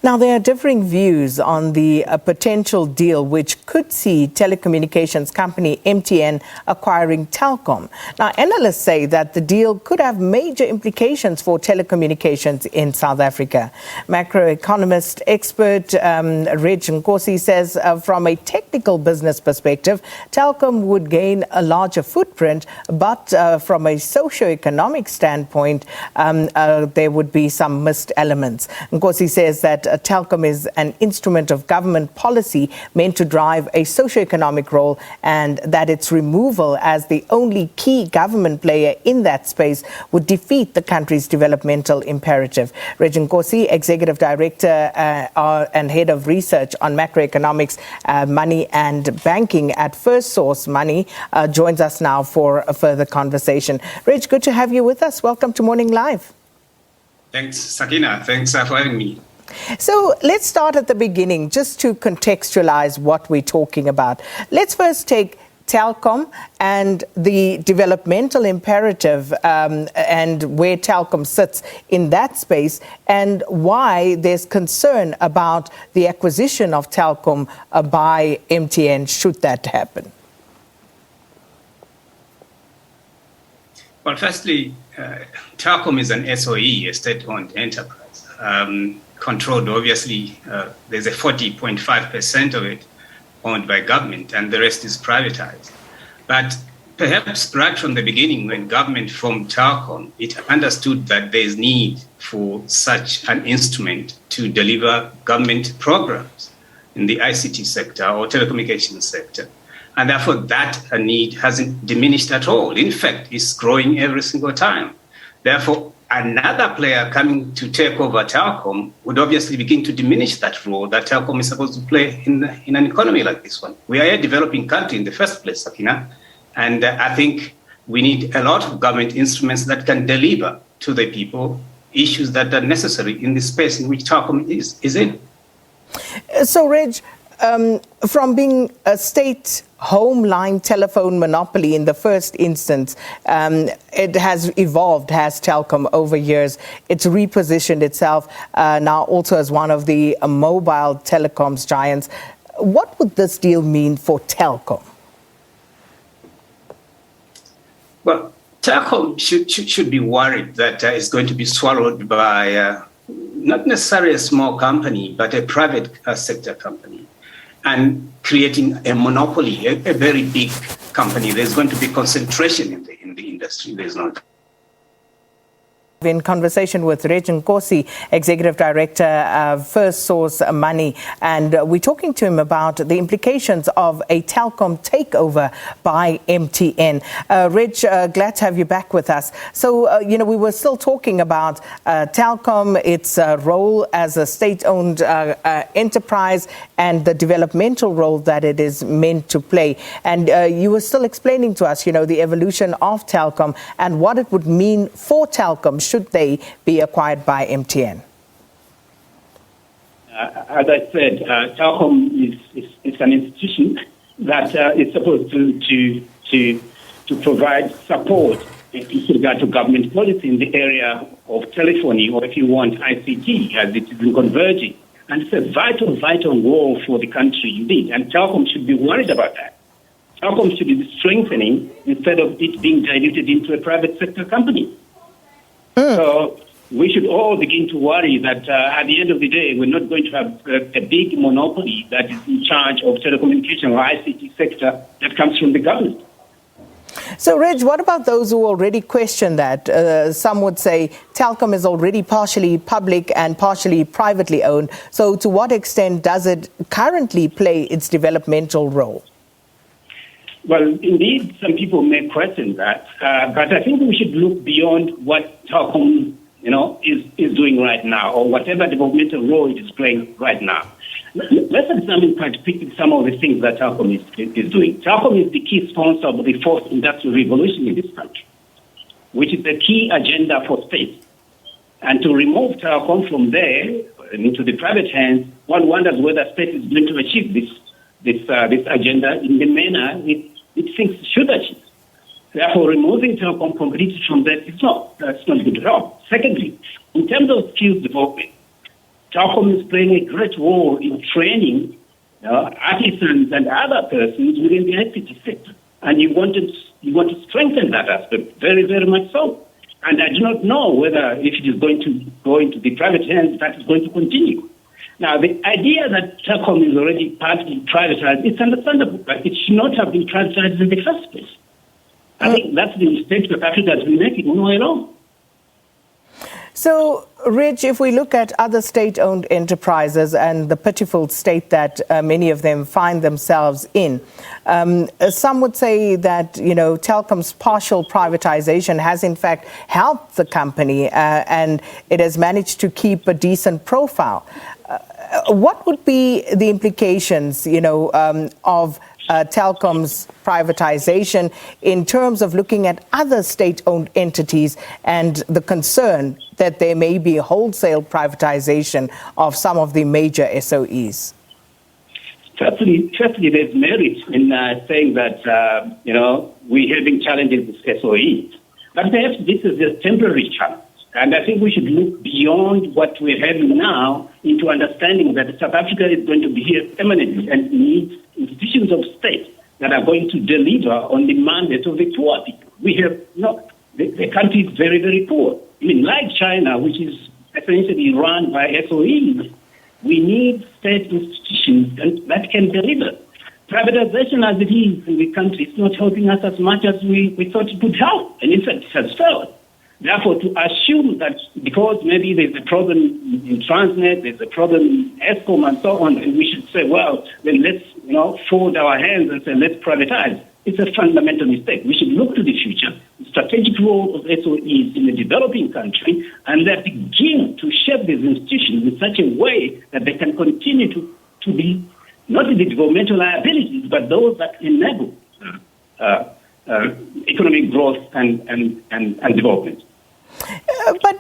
Now, there are differing views on the potential deal which could see telecommunications company MTN acquiring Telkom. Now, analysts say that the deal could have major implications for telecommunications in South Africa. Macroeconomist expert Redge Nkosi says from a technical business perspective, Telkom would gain a larger footprint, but from a socio-economic standpoint, there would be some missed elements. Nkosi says that Telkom is an instrument of government policy meant to drive a socio-economic role, and that its removal as the only key government player in that space would defeat the country's developmental imperative. Redge Nkosi, Executive Director and Head of Research on Macroeconomics, Money and Banking at Firstsource Money, joins us now for a further conversation. Redge, good to have you with us. Welcome to Morning Live. Thanks, Sakina. Thanks for having me. So let's start at the beginning, just to contextualize what we're talking about. Let's first take Telkom and the developmental imperative and where Telkom sits in that space, and why there's concern about the acquisition of Telkom by MTN should that happen. Well, firstly, Telkom is an SOE, a state-owned enterprise, controlled, obviously, there's a 40.5% of it owned by government, and the rest is privatized. But perhaps right from the beginning, when government formed Telkom, it understood that there is need for such an instrument to deliver government programs in the ICT sector or telecommunications sector. And therefore, that need hasn't diminished at all. In fact, it's growing every single time. Therefore, another player coming to take over Telkom would obviously begin to diminish that role that Telkom is supposed to play in an economy like this one. We are a developing country in the first place, Sakina, and I think we need a lot of government instruments that can deliver to the people issues that are necessary in the space in which Telkom is in. So, Redge, from being a state home line telephone monopoly in the first instance, it has evolved, has Telkom, over years. It's repositioned itself now also as one of the mobile telecoms giants. What would this deal mean for Telkom? Well, Telkom should be worried that it's going to be swallowed by not necessarily a small company, but a private sector company, and creating a monopoly, a very big company. There's going to be concentration in the industry. There's not. In conversation with Redge Nkosi, Executive Director of Firstsource Money, and we're talking to him about the implications of a Telkom takeover by MTN. Redge, glad to have you back with us. So, we were still talking about Telkom, its role as a state-owned enterprise, and the developmental role that it is meant to play. And you were still explaining to us, the evolution of Telkom and what it would mean for Telkom should they be acquired by MTN? As I said, Telkom is an institution that is supposed to provide support with regard to government policy in the area of telephony, or if you want, ICT, as it is converging. And it's a vital role for the country indeed. And Telkom should be worried about that. Telkom should be strengthening instead of it being diluted into a private sector company. So we should all begin to worry that at the end of the day, we're not going to have a big monopoly that is in charge of telecommunication or ICT sector that comes from the government. So, Redge, what about those who already question that? Some would say Telkom is already partially public and partially privately owned. So to what extent does it currently play its developmental role? Well, indeed, some people may question that, but I think we should look beyond what Telkom, is doing right now, or whatever developmental role it is playing right now. Let's examine quite quickly some of the things that Telkom is doing. Telkom is the key sponsor of the fourth industrial revolution in this country, which is the key agenda for state. And to remove Telkom from there into the private hands, one wonders whether state is going to achieve this agenda in the manner it thinks it should achieve. Therefore, removing Telkom completely from that is not good at all. Secondly, in terms of skills development, Telkom is playing a great role in training artisans and other persons within the ICT sector. And you want to strengthen that aspect very, very much so. And I do not know whether if it is going to go into the private hands, that is going to continue. Now, the idea that Telkom is already partly privatized, it's understandable, but it should not have been privatized in the first place. I think that's the mistake South Africa has been making all the way along. So, Redge, if we look at other state-owned enterprises and the pitiful state that many of them find themselves in, some would say that, Telkom's partial privatization has in fact helped the company and it has managed to keep a decent profile. What would be the implications, of Telkom's privatization in terms of looking at other state-owned entities and the concern that there may be wholesale privatization of some of the major SOEs? Firstly, there's merit in saying that, we're having challenges with SOEs. But perhaps this is a temporary challenge. And I think we should look beyond what we're having now into understanding that South Africa is going to be here permanently and needs institutions of state that are going to deliver on the mandate of the poor people. We have the country is very, very poor. I mean, like China, which is essentially run by SOEs, we need state institutions that can deliver. Privatization as it is in the country is not helping us as much as we thought it would help, and in fact it has failed. Therefore, to assume that because maybe there's a problem in Transnet, there's a problem in Eskom and so on, and we should say, well, then let's fold our hands and say, let's privatize. It's a fundamental mistake. We should look to the future, the strategic role of SOEs in a developing country, and then begin to shape these institutions in such a way that they can continue to be not the developmental liabilities, but those that enable economic growth and development.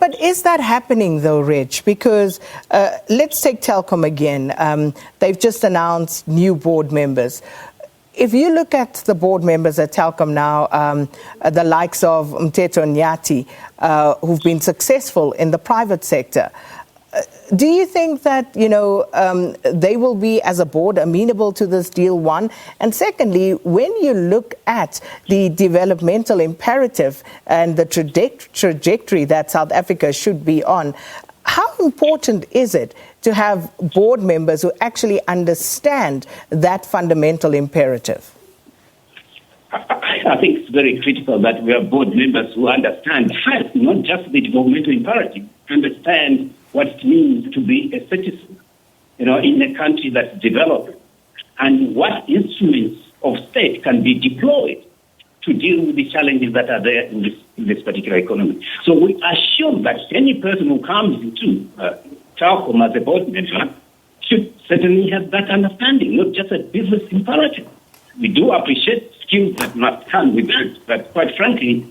But is that happening though, Redge? Because let's take Telkom again. They've just announced new board members. If you look at the board members at Telkom now, the likes of Mteto Nyati, who've been successful in the private sector, do you think that, they will be, as a board, amenable to this deal, one? And secondly, when you look at the developmental imperative and the trajectory that South Africa should be on, how important is it to have board members who actually understand that fundamental imperative? I think it's very critical that we have board members who understand first, not just the developmental imperative, understand what it means to be a citizen, in a country that's developing, and what instruments of state can be deployed to deal with the challenges that are there in this particular economy. So we assume that any person who comes into Telkom as a board member should certainly have that understanding, not just a business imperative. We do appreciate skills that must come with that, but quite frankly,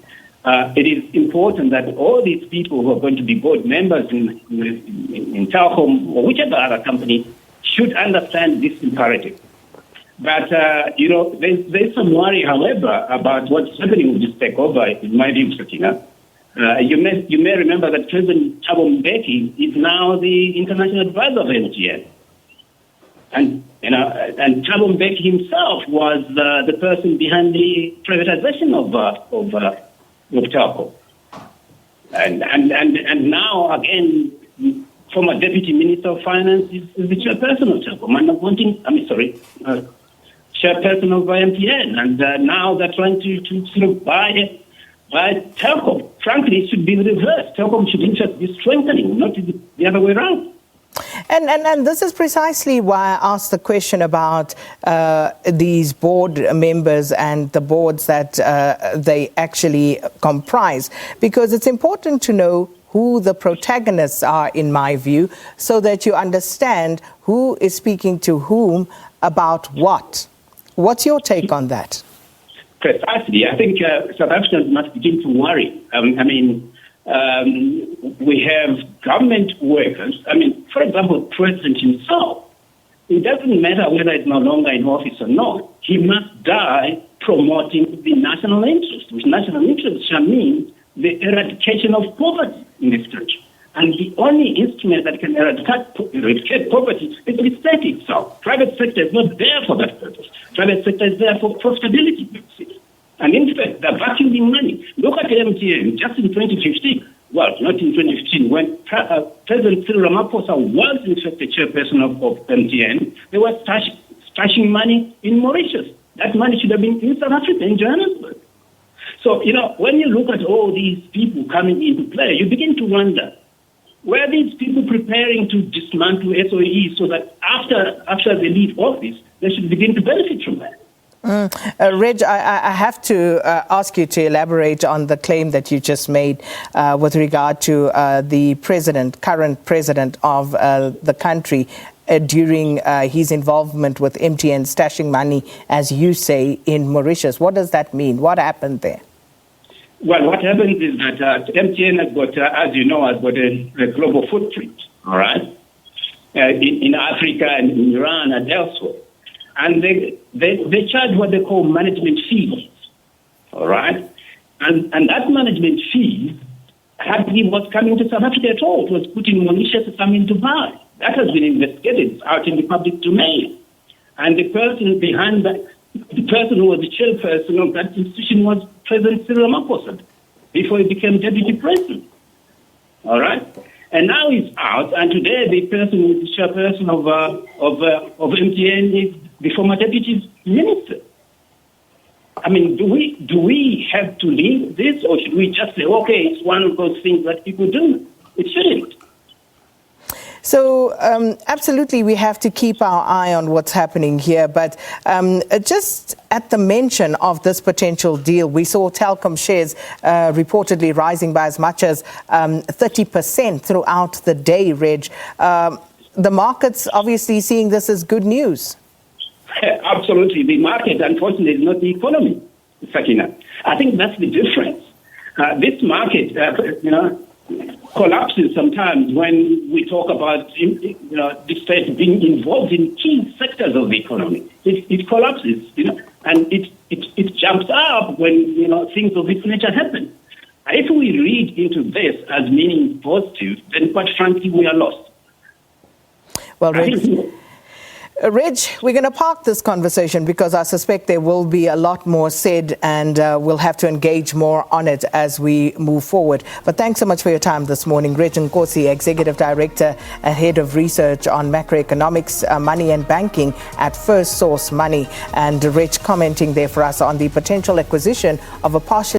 it is important that all these people who are going to be board members in Telkom or whichever other company should understand this imperative. But, there's some worry, however, about what's happening with this takeover, in my view, Sakina. You may remember that President Thabo Mbeki is now the international advisor of MTN. And Thabo Mbeki himself was the person behind the privatization of Telkom. And now, again, former Deputy Minister of Finance is the chairperson of Telkom. Chairperson of MTN. And now they're trying to sort of buy Telkom. Frankly, it should be the reverse. Telkom should in fact be strengthening, not the other way around. And this is precisely why I asked the question about these board members and the boards that they actually comprise, because it's important to know who the protagonists are, in my view, so that you understand who is speaking to whom about what. What's your take on that? Precisely. I think South Africans must begin to worry. We have government workers. For example, President himself, it doesn't matter whether he's no longer in office or not, he must die promoting the national interest, which national interest shall mean the eradication of poverty in this country. And the only instrument that can eradicate poverty is the state itself. Private sector is not there for that purpose. Private sector is there for profitability purposes. And in fact, they're vacuuming money. Look at MTN just in 2015. Well, not in 2015, when President Cyril Ramaphosa was in fact the chairperson of MTN, they were stashing money in Mauritius. That money should have been in South Africa, in Johannesburg. So, when you look at all these people coming into play, you begin to wonder, were these people preparing to dismantle SOE so that after they leave office, they should begin to benefit from that? Reg, I have to ask you to elaborate on the claim that you just made with regard to the current president of the country during his involvement with MTN stashing money, as you say, in Mauritius. What does that mean? What happened there? Well, what happens is that MTN has got, as you know, has got a global footprint, all right, in Africa and in Iran and elsewhere. And they charge what they call management fees, all right? And that management fee hardly was coming to South Africa at all. It was put in Mauritius and coming to Dubai. That has been investigated out in the public domain. And the person behind that, the person who was the chairperson of that institution was President Cyril Ramaphosa before he became deputy president, all right? And now he's out, and today the person who is the chairperson of MTN is the former deputy minister. I mean, do we have to leave this, or should we just say, okay, it's one of those things that people do? It shouldn't. So absolutely, we have to keep our eye on what's happening here. But just at the mention of this potential deal, we saw Telkom shares reportedly rising by as much as 30% throughout the day, Reg. The market's obviously seeing this as good news. Absolutely. The market, unfortunately, is not the economy, Sakina. I think that's the difference. This market, collapses sometimes when we talk about the state being involved in key sectors of the economy. It collapses, and it jumps up when things of this nature happen. If we read into this as meaning positive, then quite frankly we are lost. Well, Reg, we're going to park this conversation because I suspect there will be a lot more said, and we'll have to engage more on it as we move forward. But thanks so much for your time this morning. Redge Nkosi, Executive Director and Head of Research on Macroeconomics, Money and Banking at Firstsource Money. And Reg commenting there for us on the potential acquisition of a partial